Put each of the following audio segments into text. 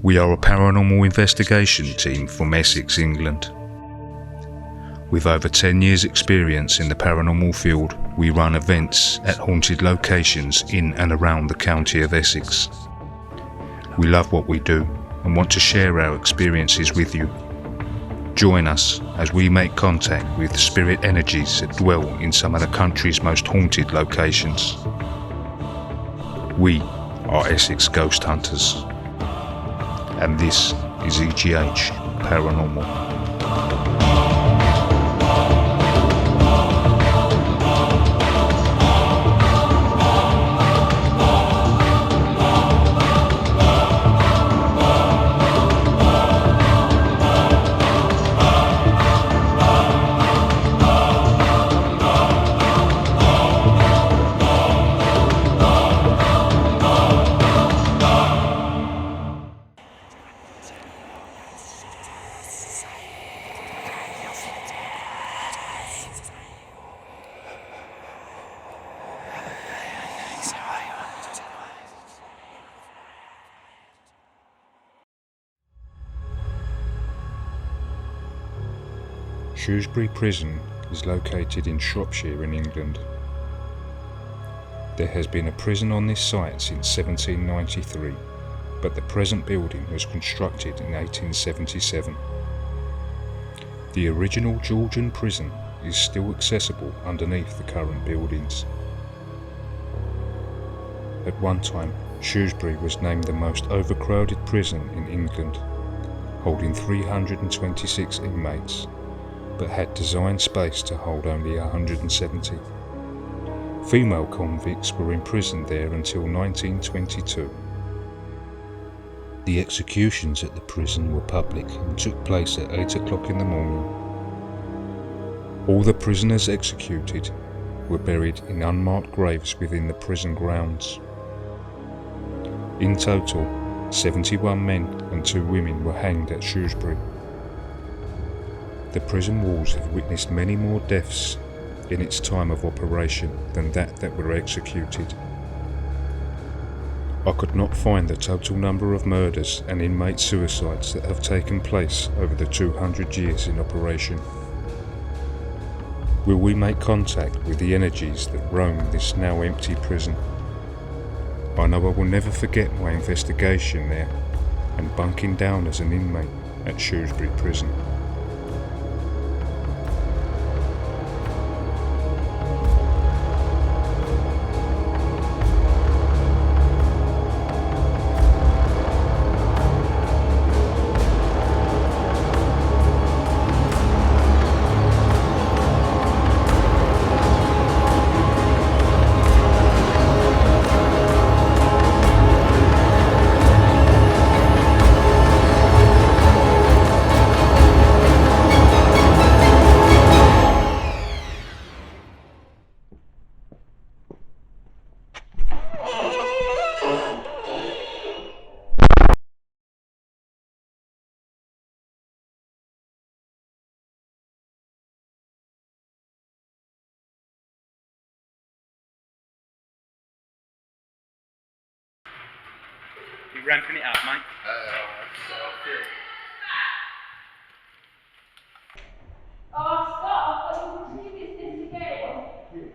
We are a paranormal investigation team from Essex, England. With over 10 years' experience in the paranormal field, we run events at haunted locations in and around the county of Essex. We love what we do and want to share our experiences with you. Join us as we make contact with spirit energies that dwell in some of the country's most haunted locations. We are Essex Ghost Hunters. And this is EGH Paranormal. Shrewsbury Prison is located in Shropshire in England. There has been a prison on this site since 1793, but the present building was constructed in 1877. The original Georgian prison is still accessible underneath the current buildings. At one time, Shrewsbury was named the most overcrowded prison in England, holding 326 inmates, but had designed space to hold only 170. Female convicts were imprisoned there until 1922. The executions at the prison were public and took place at 8 o'clock in the morning. All the prisoners executed were buried in unmarked graves within the prison grounds. In total, 71 men and 2 women were hanged at Shrewsbury. The prison walls have witnessed many more deaths in its time of operation than that were executed. I could not find the total number of murders and inmate suicides that have taken place over the 200 years in operation. Will we make contact with the energies that roam this now empty prison? I know I will never forget my investigation there and bunking down as an inmate at Shrewsbury Prison. You ramping it up, mate? Oh, Scott, I've got your new business again.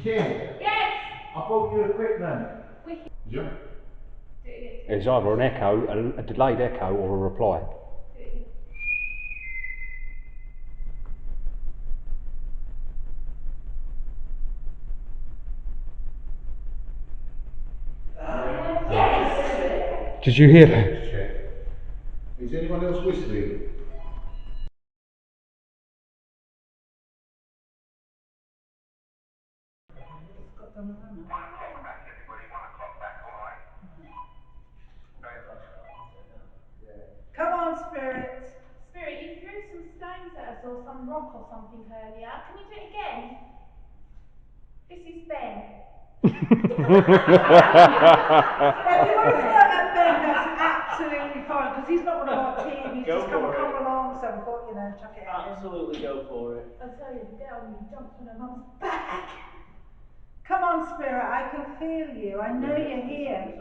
Kim, Yes! I bought you equipment. Wicked. Yeah. Do it again. It's either an echo, a delayed echo, or a reply. Do it again. Yes! Did you hear that? Is anyone else whistling? Come on, Spirit. Spirit, you threw some stones at us or some rock or something earlier. Can you do it again? This is Ben. If you want to throw it at Ben, that's absolutely fine, because he's not one of our team, he's just come along, so we thought, you know, chuck it at him. Absolutely go for it. I tell you, the girl, when you jumped on her mum's back. Come on, Spirit, I can feel you, I know you're here.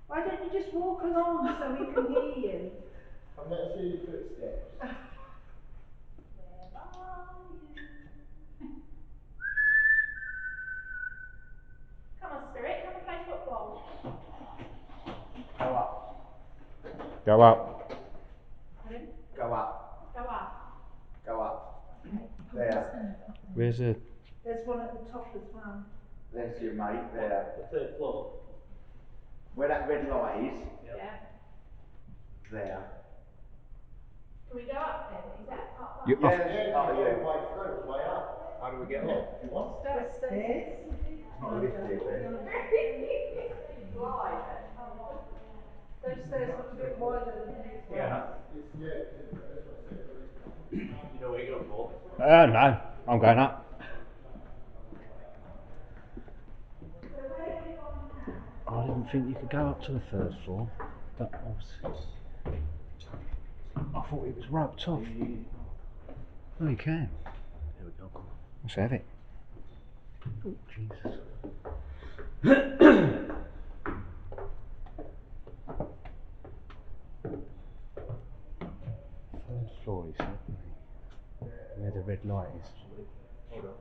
Why don't you just walk along so we can hear you? I've never seen your footsteps. Come on, Spirit, come and play football. Go up. Go up. Pardon? Go up. Go up. Go up. There. Where's the... There's one at the top as well. There's your mate there. The third floor. Where that red light is. Yeah. There. Can we go up then? Is that part of You, Yeah, I've- oh, Way yeah. through, way up. How do we get Yeah, up? if you want. That's this. It's not a lift here, Ben. Those stairs look a bit wider than these ones. Yeah. It's, yeah, that's what I said. You know where you're going for? no, I'm going up. I didn't think you could go up to the third floor. But obviously, I thought it was roped off. Oh, you can. There we go. Let's have it. Oh, Jesus. Third floor, he said, didn't he? Where the red light is. Hold on.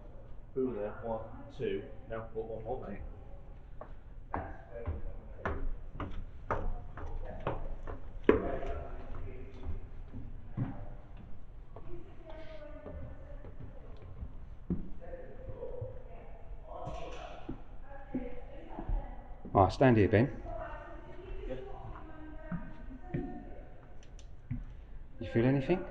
Through there. 1, 2. No, put one more, mate. Right, stand here, Ben. You feel anything?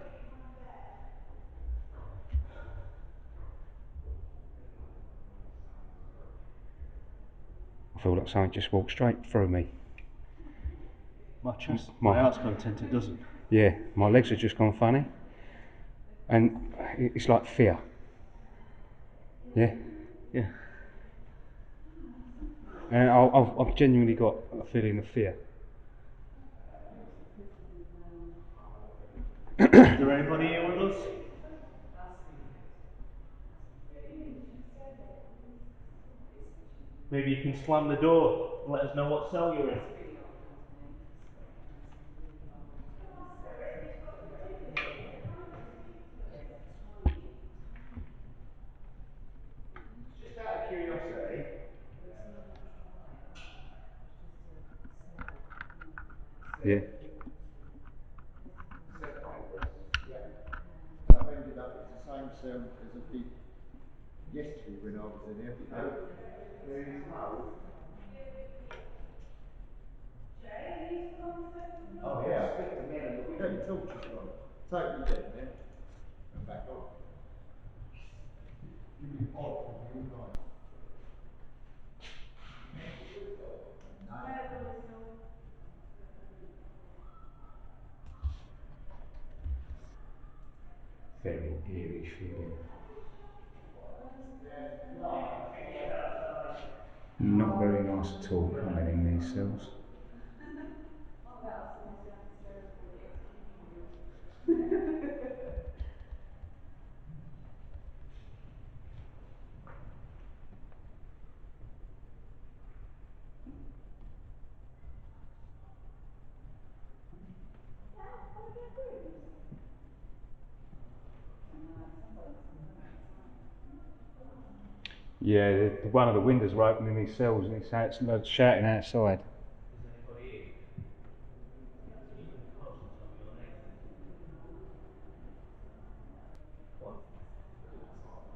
I feel like something just walked straight through me. My chest, My- my heart's content, it doesn't. Yeah, my legs have just gone funny. And it's like fear. Yeah? Yeah. And I've genuinely got a feeling of fear. Is there anybody here with us? Maybe you can slam the door and let us know what cell you're in. Just out of curiosity, Yeah. I've ended up, it's the same cell as I did yesterday when I was in here. there is no. Oh yeah. Speak to me and the window. Torches on. Totally dead then. And back on. You'd be odd for you guys. Very eerie feeling. Not very nice at all coming in these cells. Yeah, one of the windows were open in these cells and it's shouting outside.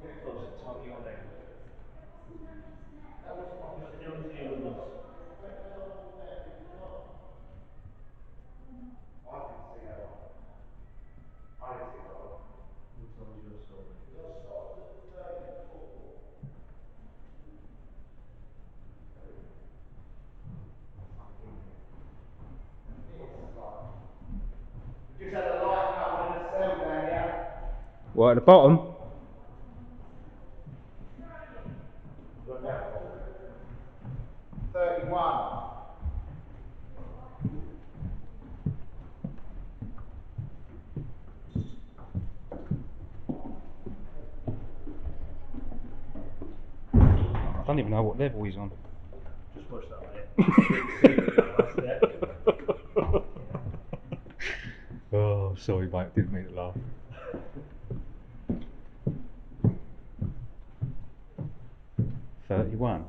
Get closer, tell me your name. Is anyone here with us? Who tells your story? We just had a light cut on in the cell down here. What, at the bottom? 31. I don't even know what level he's on. Just watch that, mate. Oh, sorry, mate. Didn't mean to laugh. $31.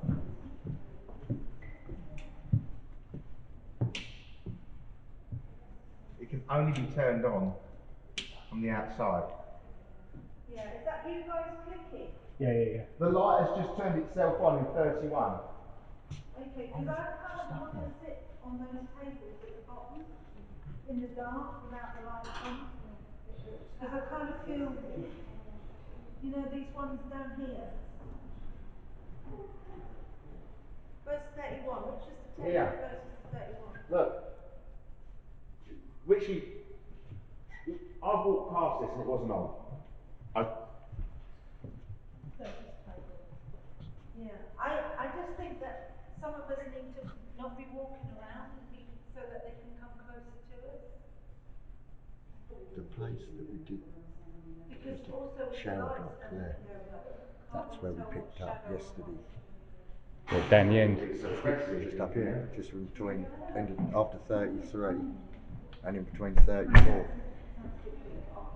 It can only be turned on from the outside. Yeah, is that you guys clicking? Yeah. The light has just turned itself on in 31. Okay, because I kind of want to sit on those tables at the bottom in the dark without the lights on. Because I kind of feel, you know, these ones down here. Verse 31, which is the table Yeah. versus the 31? Look. Literally, I walked past this and it wasn't on. Yeah, I just think that some of us need to not be walking around and be, so that they can come closer to us. The place that we did Because also with the shower lights block and there, can't that's where we tell picked what up shadow- yesterday. Well, down the end. Just up here, just in between, after 33 and in between 34.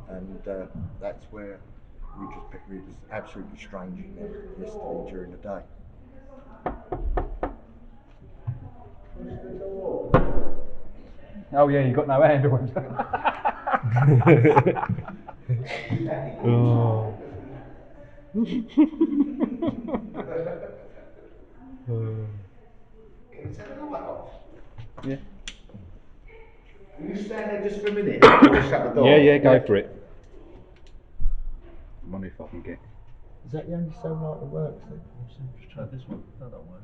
And that's where we just picked, it was absolutely strange in there yesterday during the day. Oh yeah, you got no handle. Oh. Can you turn the light off? Yeah. Will you stand there just for a minute? I'll shut the door. Yeah, go for it. I wonder if I can get. Is that the only cell light that works then? Just try this one. That don't work.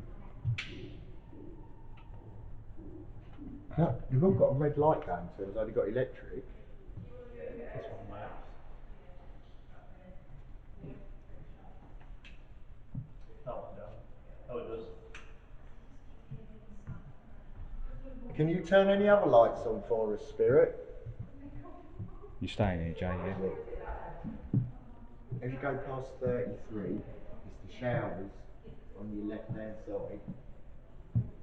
No, you've all got a red light going, so it's only got electric. This one works. That one down. Oh, it does. Can you turn any other lights on for us, Spirit? You staying here, Jay? Yeah. As you go past 33, it's the showers on your left hand side.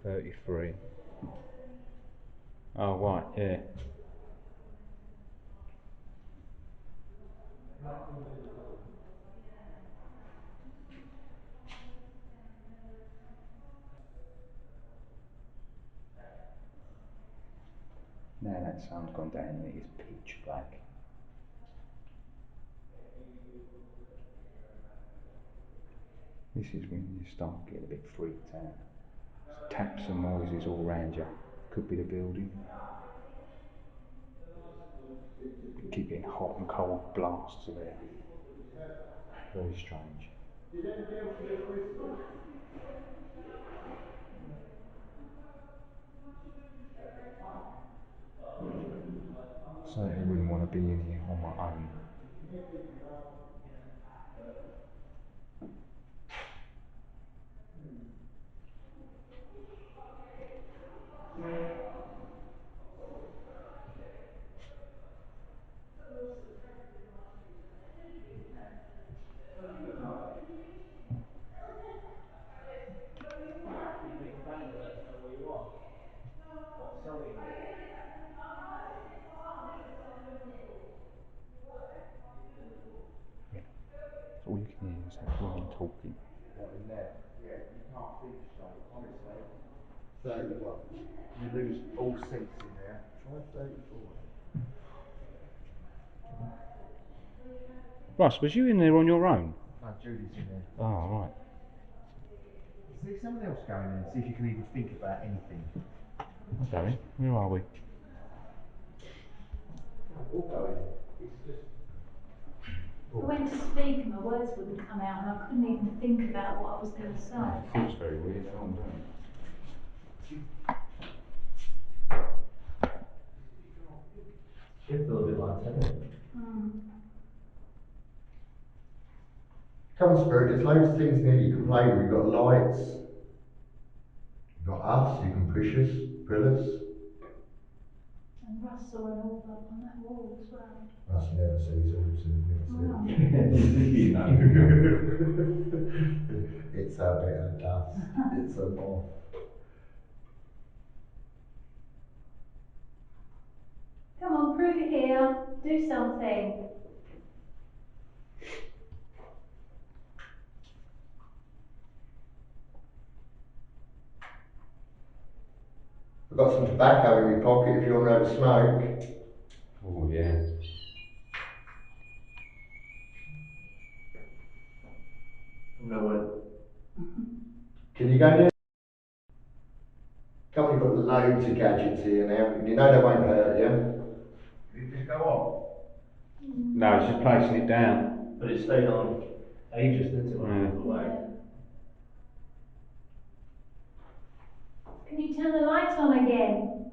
33. Oh right, yeah. Now that sun's gone down and it is pitch black. This is when you start getting a bit freaked out. Taps and noises all around you. Could be the building. You keep getting hot and cold blasts of air. Very strange. Certainly wouldn't want to be in here on my own. You can bang and let us know where you are. What cell you in? All you can hear is that woman talking. What, in there? Yeah, you can't think straight, honestly. 31. You lose all sense in there. Try 34. Russ, was you in there on your own? No, Julie's in there. Oh, right. See someone else go in there and see if you can even think about anything. Okay, where are we? We'll go in. It's just. I went to speak and my words wouldn't come out and I couldn't even think about what I was going to say. It feels very weird, doesn't it? You feel a bit like tennis. Come on, Spirit, there's loads of things in here you can play with. You've got lights. Got us, you can push us, pull us. And Russ saw an orb up on that wall as well. Russ never sees orbs and Wow. You know. It's a bit of dust, it's a moth. Come on, prove it here. Do something. I've got some tobacco in my pocket if you want to have a smoke. Oh yeah. No way. Can you go near? Come on, you've got loads of gadgets here now. You know they won't hurt you. You just go No, it's just placing it down. But it stayed on ages, didn't it, when I Yeah. moved away? Yeah. Can you turn the light on again?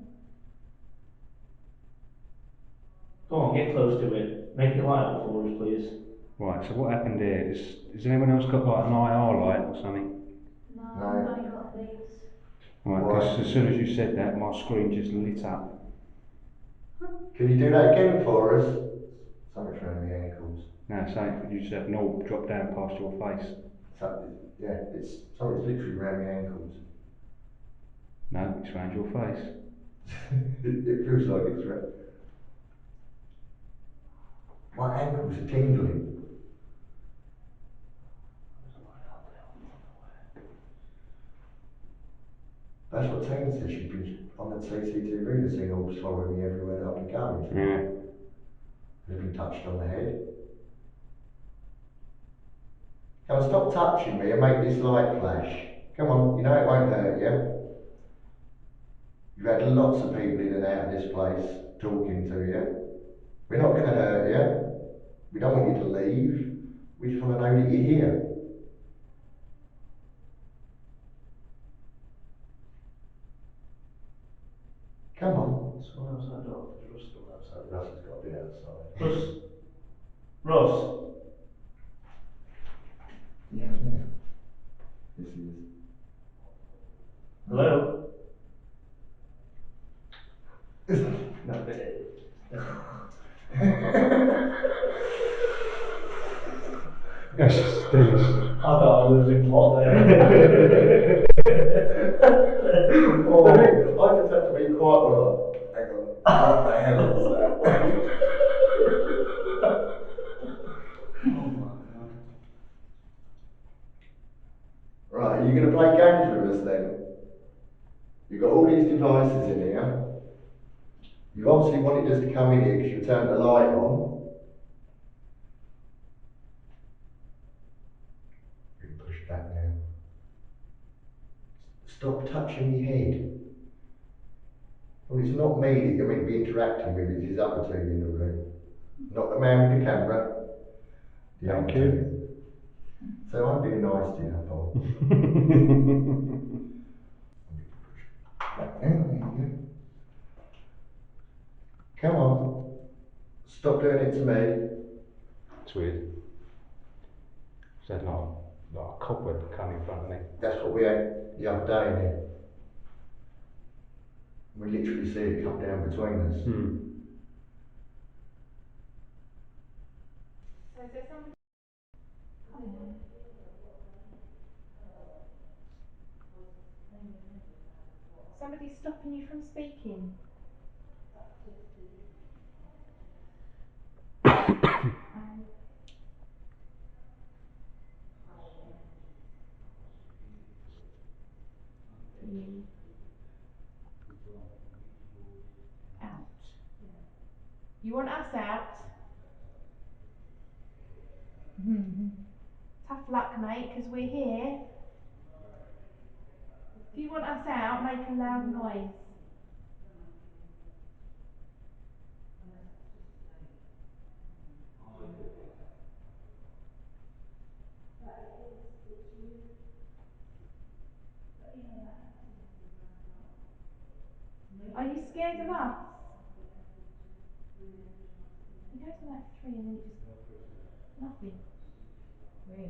Go on, get close to it. Make it light up for us, please. Right, so what happened there is, has anyone else got like an IR light or something? No, No. I've only got these. Right, because as soon as you said that, my screen just lit up. Can you do that again for us? Something's around the ankles. No, something you just have an orb drop down past your face. Yeah, something's literally around the ankles. No, it's round your face. It feels like it's around. My ankles are tingling. That's what Tina said. She'd been on the CCTV and seen orbs following me everywhere that I've been going. Yeah. They've been touched on the head. Come on, stop touching me and make this light flash. Come on, you know it won't hurt you. You've had lots of people in and out of this place talking to you. We're not going to hurt you. We don't want you to leave. We just want to know that you're here. Come on. Someone outside door. Is Russ still outside? Russ has got to be outside. Russ. Russ. Yeah, yeah. Yes, he is. Hello? No, Yes, Dennis. I thought I was losing plot there. Oh, I just had to be quiet when hang on. What the hell is that? Oh my god. Right, are you going to play games with us then? You've got all these devices in here. You obviously wanted us to come in here because you turned the light on. You can push back now. Stop touching your head. Well, it's not me that you're meant to be interacting with, it's his other two in the room. Not the man with the camera. The Thank other you. two. So I'm being nice to you, Paul. Back now, there you go. Come on. Stop doing it to me. It's weird. So it's not like a cobweb come in front of me. That's what we had the other day in here. We literally see it come down between us. So is there somebody? Somebody stopping you from speaking? You out. You want us out? Tough luck, mate, because we're here. If you want us out, make a loud noise. Are you scared of us? You go to that 3 and then it just nothing. Really?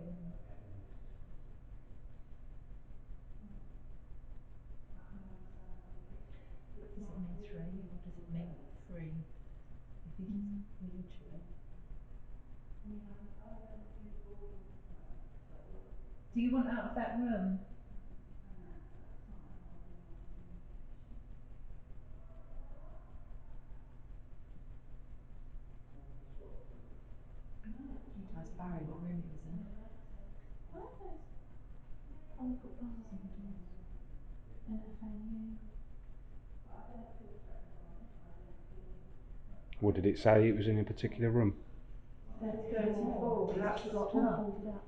Do you want out of that room? That's Barry, what room he was in. Oh, we've got bars on the doors. And a fan. What did it say? It was in a particular room. 34, perhaps got All up. boarded up.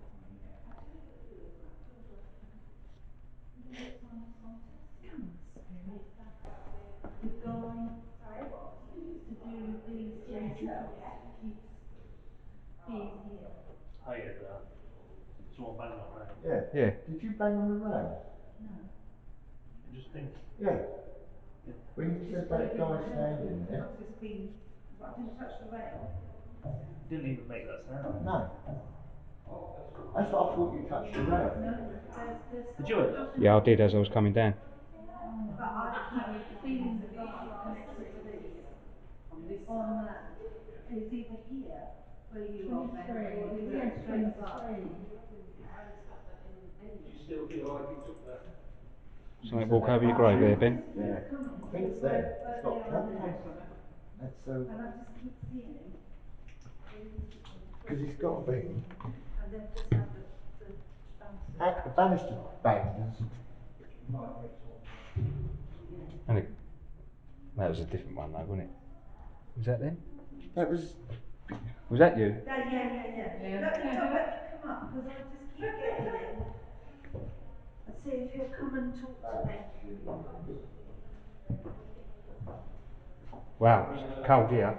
The guy to do these stuff keeps being here. I had someone banging that round. Yeah. Yeah. Did you bang on the rail? I just think. Yeah. When you said that guy standing there. I've just been, but I didn't touch the rail. Didn't even make that sound. No. That's what I thought you touched the rail. No, there's Did you hear that? Yeah, I did as I was coming down. but I keep feeling the guy next to police on that is either here where you are, Ben, or he's straight up. Do you still feel like you took that? Something walk over your grave there, Ben? Yeah. I think it's there. It's got that's so. And I just keep seeing him. Because he's got to be. And they've just had the At the banister bangers. And it, that was a different one though, wasn't it? Was that then? That was. Was that you? Yeah. Let me come up because I just keep getting it. Let's see if he'll come and talk to me. Wow, it's cold here.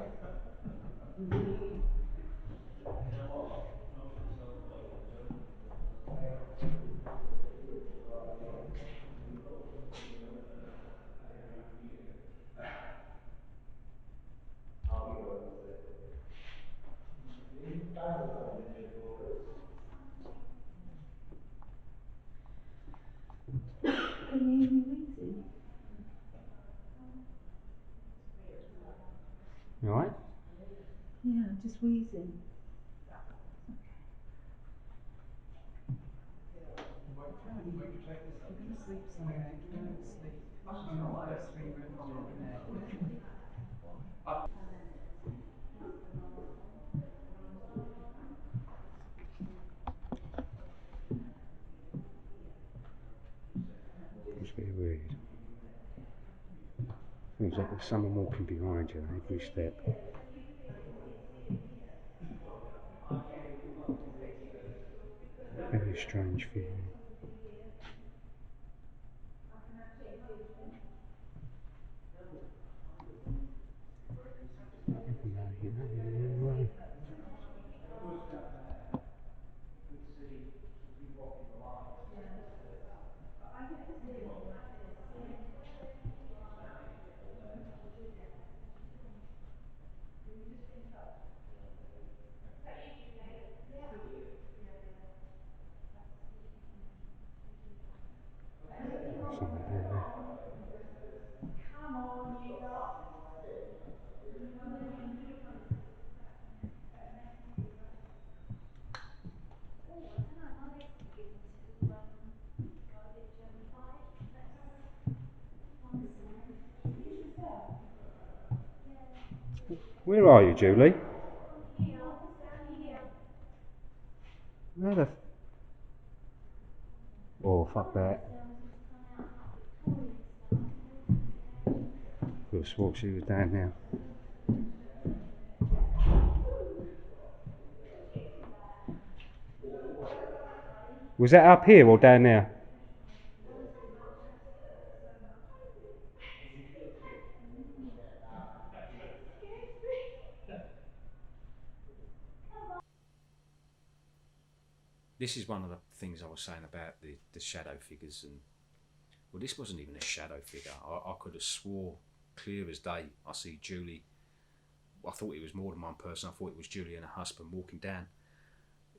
Can you hear me wheezing? You alright? Yeah, just wheezing. You're going to sleep somewhere, don't sleep. You're not those 3 rooms down there. It's very weird. Seems like there's someone walking behind you every step. Very strange feeling. Someone down there. Come on, you lot. Oh, I don't know, my legs keep getting too, go a bit German like. One sec. Yeah. Where are you, Julie? Here, down here. Where the... Oh, fuck that. Could have swore she was down now. Was that up here or down there? This is one of the things I was saying about the shadow figures, and well, this wasn't even a shadow figure. I could have swore clear as day I see Julie. I thought it was more than one person. I thought it was Julie and her husband walking down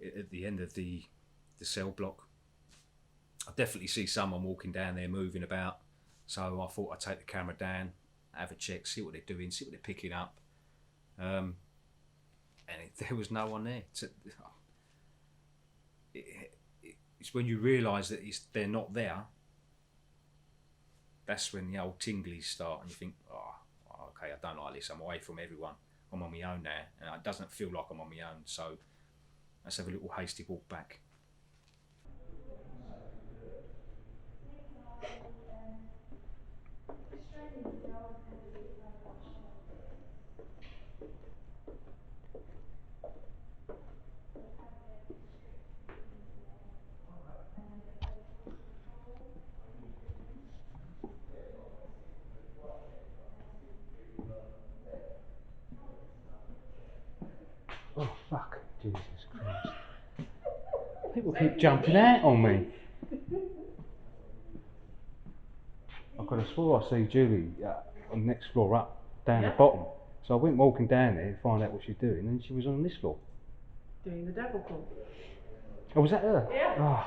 at the end of the cell block. I definitely see someone walking down there moving about, so I thought I'd take the camera down, have a check, see what they're doing, see what they're picking up, And there was no one there. It's when you realise that they're not there, that's when the old tinglies start, and you think, oh, okay, I don't like this, I'm away from everyone, I'm on my own now, and it doesn't feel like I'm on my own, so let's have a little hasty walk back. Oh, fuck. Jesus Christ. People keep jumping out on me. I could have swore I see Julie on the next floor up, down the bottom. So I went walking down there to find out what she's doing, and she was on this floor. Doing the devil call. Oh, was that her? Yeah. Oh,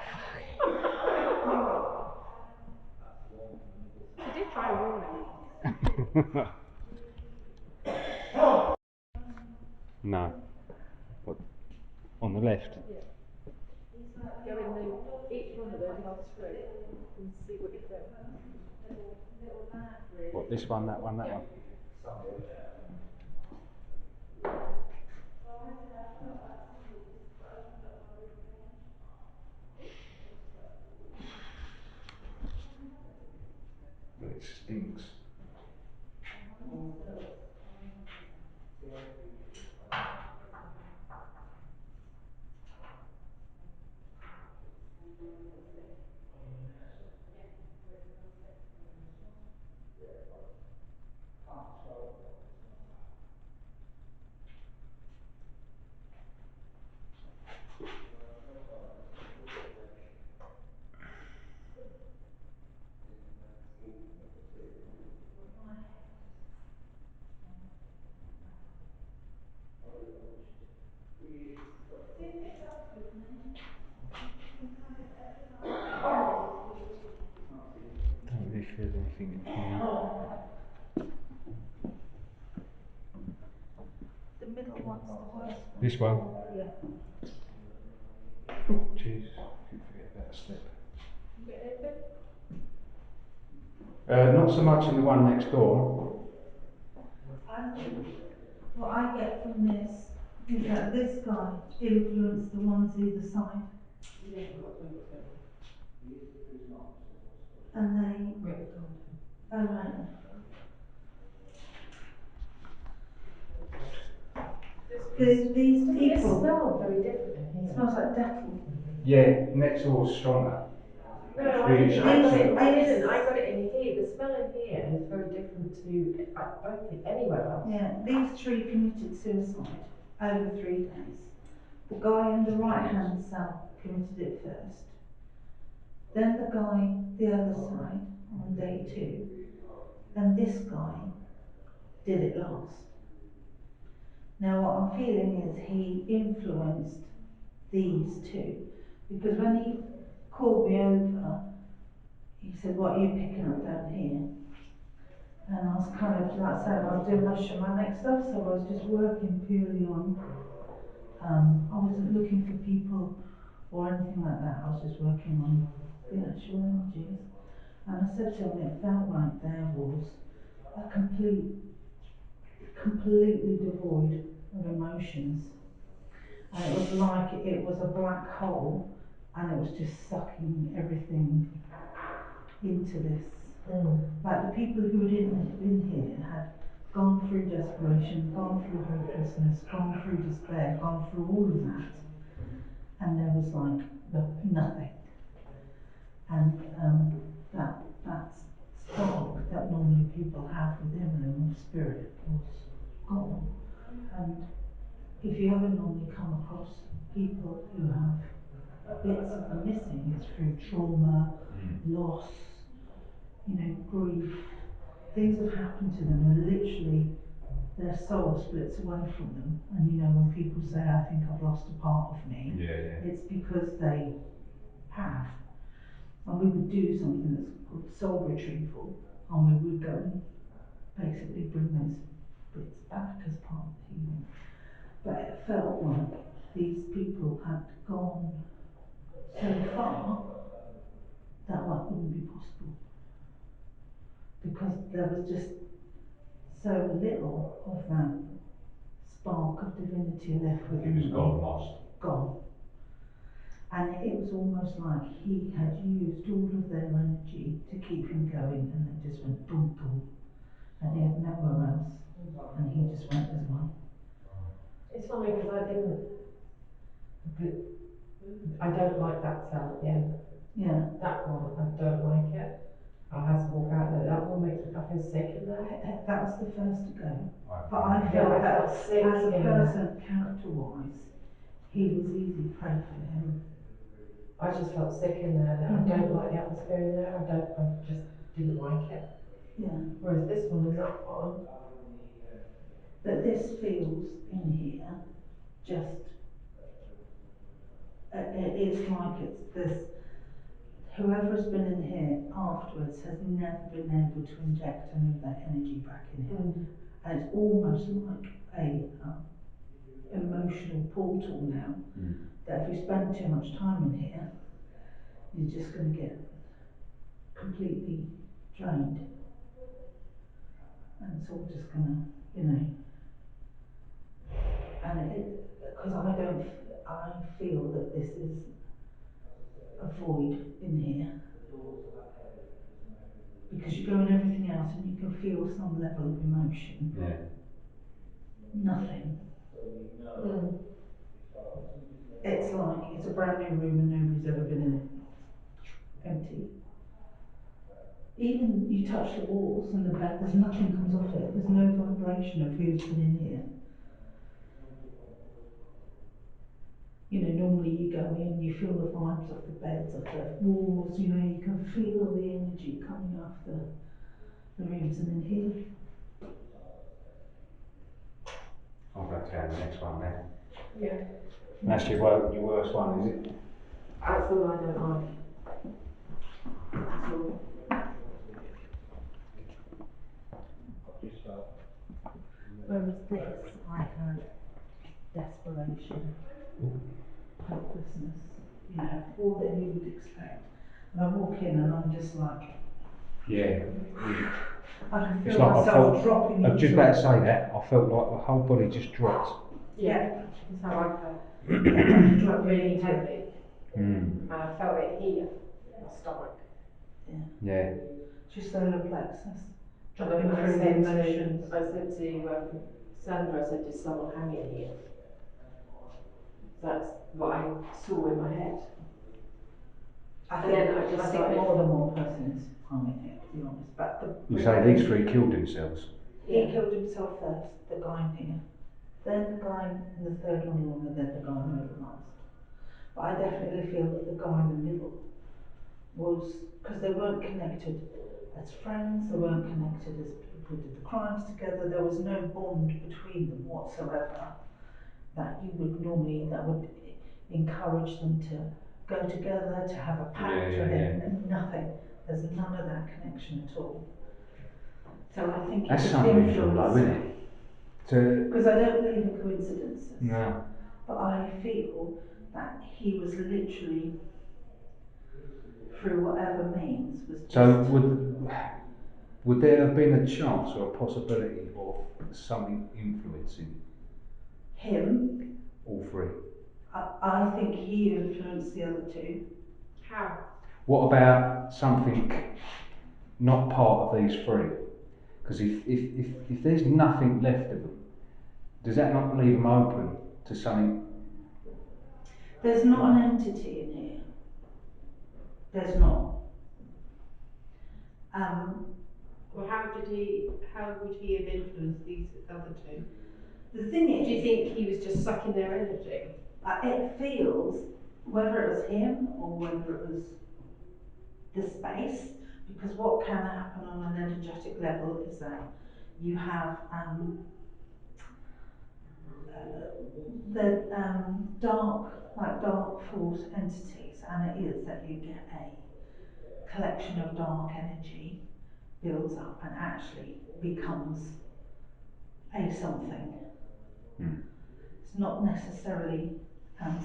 She did try and warn him. No. What? On the left? Go in each one of those last three and see what you think. What, this one, that one, that one? But it stinks. Don't really feel anything in here. The middle one's the worst one. This one? Yeah. Oh, jeez. Couldn't forget about a step. You get anything? Not so much in the one next door. I think what I get from this is that this guy influenced the ones either side. And they. We haven't told him. Oh, right. These Doesn't it people. smell very different in It here? smells like Dettol. Yeah, next door's stronger. No, I Really didn't. I got it. I These- didn't. I got it in here. The smell in here is very different to anywhere else. Yeah, these three committed suicide over 3 days. The guy in the right hand cell committed it first. Then the guy the other side on day 2. And this guy did it last. Now what I'm feeling is he influenced these two, because when he called me over, he said, what are you picking up down here? And I was kind of like saying, I was doing my shamanic stuff, so I was just working purely on, I wasn't looking for people or anything like that, I was just working on the actual energies. And I said to him, it felt like there was a completely devoid of emotions. And it was like it was a black hole, and it was just sucking everything into this. Like the people who had been here had gone through desperation, gone through hopelessness, gone through despair, gone through all of that, and there was like nothing. And that spark that normally people have within them of spirit was gone. And if you ever normally come across people who have bits of them missing, it's through trauma, loss, grief. Things have happened to them, and literally their soul splits away from them. And when people say, I think I've lost a part of me, it's because they have. And we would do something that's called soul retrieval, and we would go and basically bring those bits back as part of the healing. But it felt like these people had gone so far that wouldn't be possible. Because there was just so little of that spark of divinity left within He was them. gone, lost. Gone. And it was almost like he had used all of their energy to keep him going, and then just went boom, boom, and he had nowhere else, and he just went his way. It's funny because I don't like that cell at the end. Yeah. That one, I don't like it. I have to walk out there. That one makes me, I feel sick in there. That was the first to go. But I Yeah, felt I that felt sick as a in person, character-wise, he was easy prey for him. I just felt sick in there. I don't like the atmosphere in there. I just didn't like it. Yeah. Whereas this one and that one. But this feels in here just, it's like there's, whoever's been in here afterwards has never been able to inject any of that energy back in him. And it's almost like a emotional portal now, that if you spend too much time in here, you're just going to get completely drained. And it's all just going to, and because I feel that this is a void in here. Because you go in everything else and you can feel some level of emotion. Yeah. Nothing. It's like it's a brand new room and nobody's ever been in it. Empty. Even you touch the walls and the bed, there's nothing comes off it. There's no vibration of who's been in here. Normally you go in, you feel the vibes of the beds, of the walls, you can feel the energy coming off the rooms, and in here. I'll go down the next one then. Yeah. That's your worst one, is it? That's the one I don't like. That's all. Whereas this, I had desperation, hopelessness, all that you would expect. And I walk in and I'm just like, Yeah. I can It's feel like I myself felt, dropping I was just into about it. to say that, I felt like the whole body just dropped. Yeah, that's how I felt. Dropping Really into heavy. it. And I felt it here, in my stomach. Yeah. Just solar plexus. And Dropping I through the said emotions. to Sandra, I said, did someone hang in here? That's what I saw in my head. I And then I just think started. more than one person is harming it, to be honest. But You say these three killed themselves? He killed himself first, the guy in here. Then the guy in the third one along, and then the guy in the middle last. But I definitely feel that the guy in the middle was, because they weren't connected as friends, they weren't connected as people who did the crimes together, there was no bond between them whatsoever that you would normally, that would encourage them to go together, to have a pact, nothing. There's none of that connection at all. So I think That's it's unusual though, isn't it? Because I don't believe in coincidences. No. But I feel that he was literally, through whatever means, was just... So would there have been a chance or a possibility of something influencing him? All three. I think he influenced the other two. How? What about something not part of these three? Because if there's nothing left of them, does that not leave them open to something? There's not an entity in here. There's not. Well, how would he have influenced these other two? The thing is... Do you think he was just sucking their energy? It feels, whether it was him or whether it was the space, because what can happen on an energetic level is that you have the dark force entities, and it is that you get a collection of dark energy builds up and actually becomes a something. Mm. It's not necessarily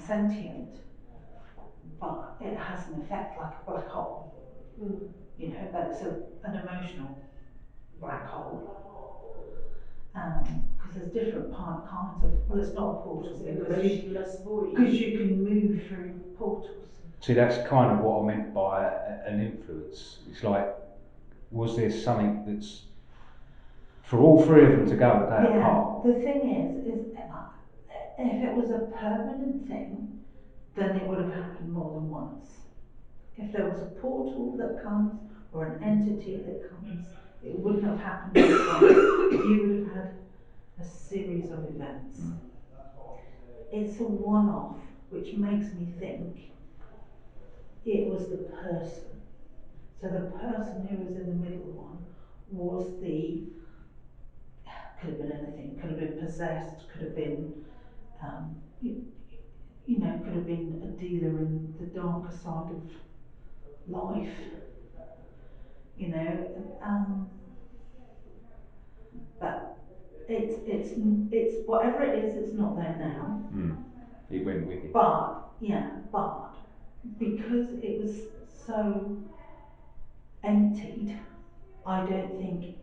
sentient, but it has an effect like a black hole. You know, but it's an emotional black hole. Because there's different kinds of, well, it's not a portal because you can move through portals. See, that's kind of what I meant by an influence. It's like, was there something that's, for all three of them to go a day apart? The thing is if it was a permanent thing, then it would have happened more than once. If there was a portal that comes or an entity that comes, it wouldn't have happened just once. You would have had a series of events. It's a one-off, which makes me think it was the person. So the person who was in the middle one was could have been anything, could have been possessed, could have been, you know, could have been a dealer in the darker side of life, you know, but it's whatever it is, it's not there now. It went with it. But because it was so emptied, I don't think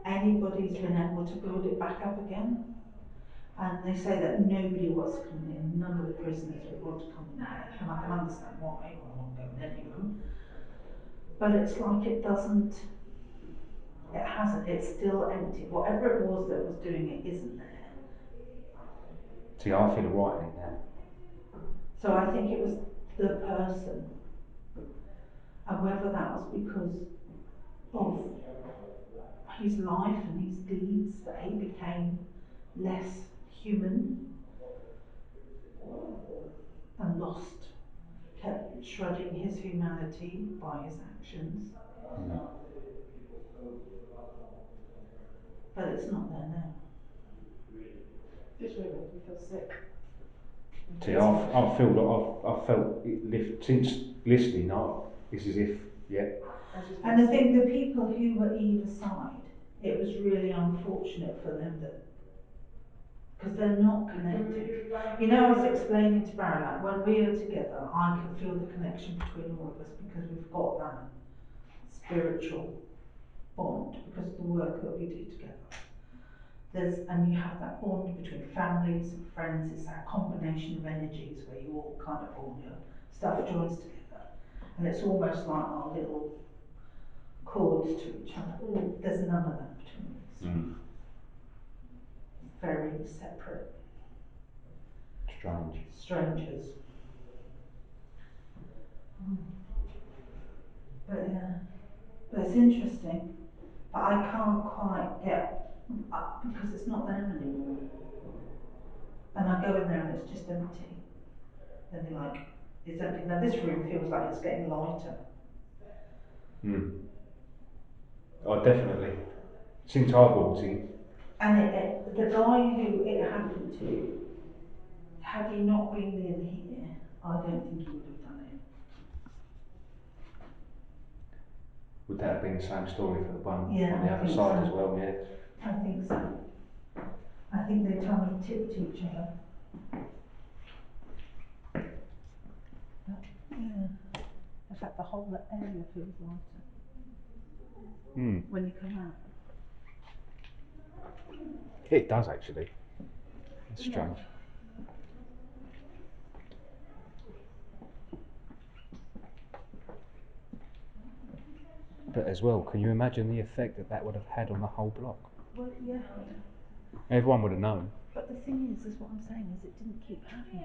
anybody's been able to build it back up again. And they say that nobody wants to come in, none of the prisoners would want to come in there, and I can understand why, I won't go in any of them. But it's like it hasn't, it's still empty. Whatever it was that was doing it isn't there. See, I feel right in it now. So I think it was the person, and whether that was because of his life and his deeds that he became less human and kept shredding his humanity by his actions. But it's not there now. Just really make me feel sick. See, I felt it lift since listening. It's as if, yeah. And I think the people who were either side, it was really unfortunate for them because they're not connected. You know, I was explaining to Barry, like when we are together, I can feel the connection between all of us because we've got that spiritual bond because of the work that we do together. And you have that bond between families and friends. It's that combination of energies where you all kind of all your stuff joins together, and it's almost like our little cords to each other. There's none of that between us. Very separate. Strangers. But yeah, but it's interesting. But I can't quite get up because it's not there anymore. And I go in there and it's just empty. And you're like, it's empty. Now this room feels like it's getting lighter. Oh, definitely. Since I walked in. And the guy who it happened to, had he not been in here, I don't think he would have done it. Would that have been the same story for the one on the I other think side so. as well, yeah? I think so. I think they kind of tipped each other. But, yeah. In fact, the whole area feels lighter when you come out. It does actually. It's strange. But as well, can you imagine the effect that would have had on the whole block? Well, yeah. Everyone would have known. But the thing is what I'm saying is it didn't keep happening.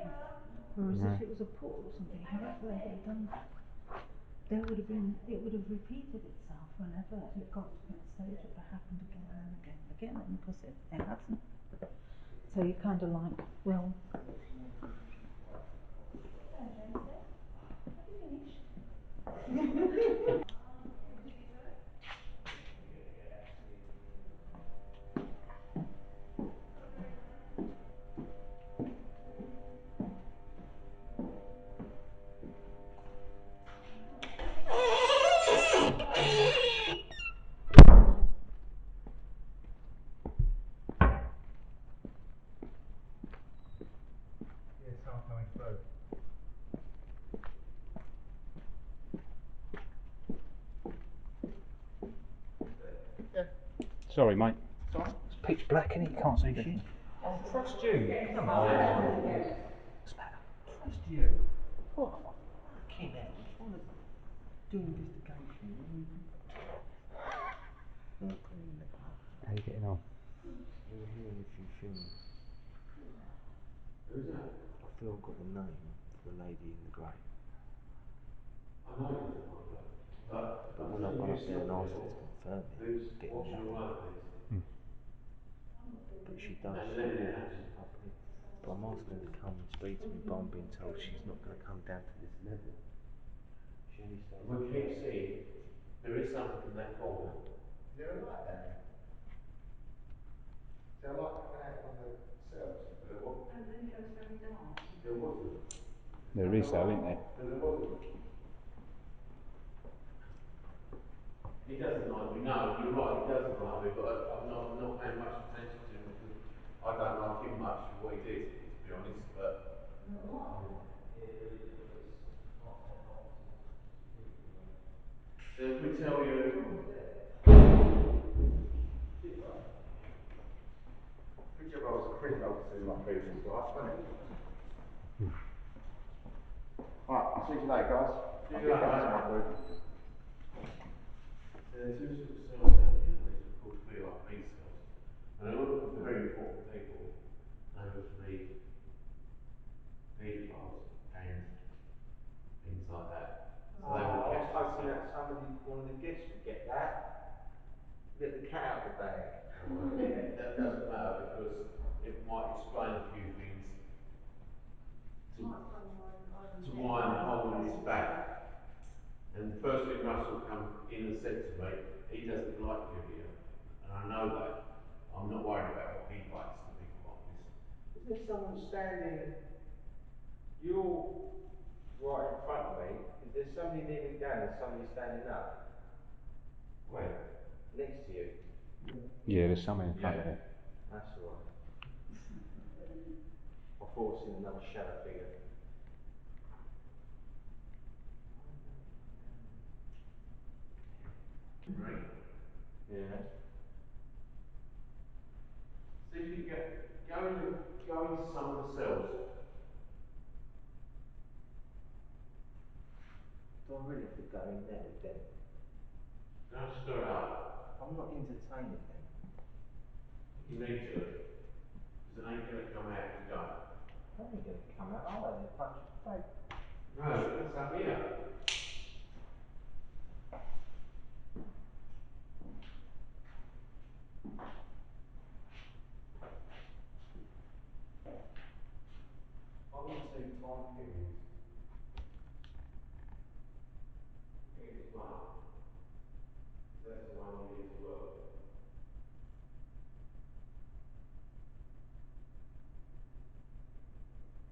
Whereas if it was a portal or something, however they would have done that, it would have repeated itself whenever it got to that stage. It would have happened again and again and again, and because it hasn't. So you're kind of like, well. Sorry, mate. It's pitch black and you can't see shit. I trust you. Come on. What's the matter? Trust you. What? Fucking hell. I'm trying to do investigation. How you getting on? We were hearing a few things. Who's that? I feel I've got the name for the lady in the grey. I know you didn't want that. But when I've gone up there and asked her to confirm it, getting nothing. But she does, she walks in public. But I'm asking her to come and speak to me, but I'm being told she's not going to come down to this level. She only stays. We keep seeing there is something in that corner. Is there a light down there? Is there a light coming out from the cells? And then it goes very dark. There wasn't. There is though, isn't there? There wasn't. He doesn't like me. No, you're right. He doesn't like me. But I'm not paying much attention to him because I don't like him much for what he did, to be honest. But let me tell you. Good job I was a prison officer in my previous life, wasn't it? Right, I'll see you later, guys. See you later. There's two sort of cells down here, and these are called VIP cells. And they're all for very important people, notably paedophiles and things like that. So they would catch I was hoping that somebody, one of the guests would get that. Let the cat out of the bag. That doesn't matter because it might explain a few things to why I'm holding this back. And the first thing Russell come in and said to me, he doesn't like Julia, and I know that. I'm not worried about what he likes, to be quite honest. Isn't there someone standing, you're right in front of me, is there somebody kneeling down and somebody standing up? Where? Next to you? Yeah, there's someone in front of you. That's alright. I thought I seen another shadow figure. Right? Yeah. See if you can go into some of the cells. Do I really have to go in there with them? Don't stir it up. I'm not entertaining them. You need to, because it ain't going to come out if you don't. They ain't going to come out, are they? They're a bunch of fake. No, that's up here. I'm in two time periods. Here's one. That's the one you need to work.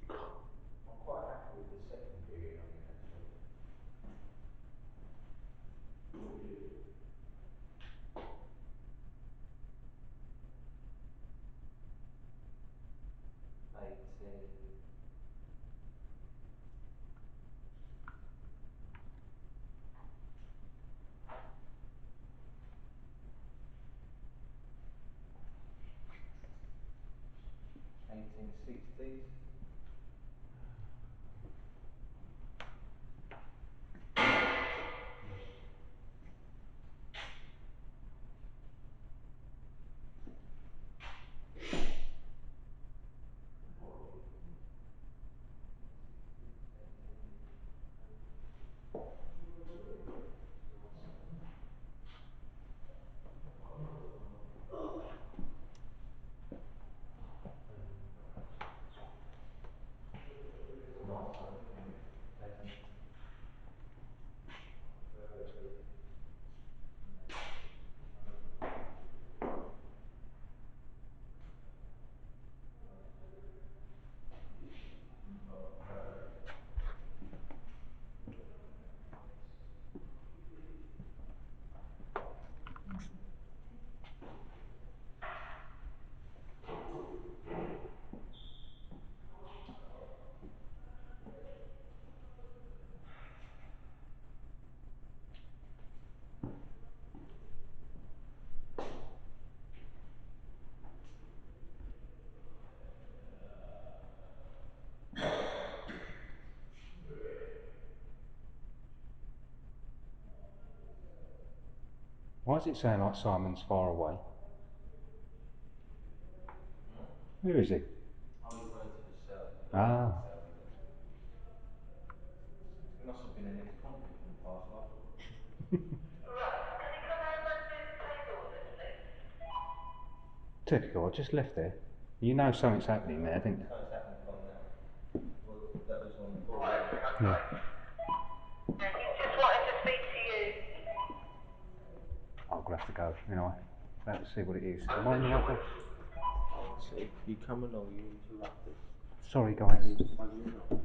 I'm quite happy with the second period I'm in actually. 18. $18.60s. Why does it sound like Simon's far away? Where is he? Oh, he's gone into the cell. Ah. He must have been an ex-convict in the past life. Typical, I just left there. You know something's happening there, didn't you? Something's happened from now. Well, that was on the floor. Yeah. Just wanted to speak to you. I'm gonna have to go anyway. Let's see what it is. Am I in the other? So you come along, you interrupted. Sorry guys. Are you not?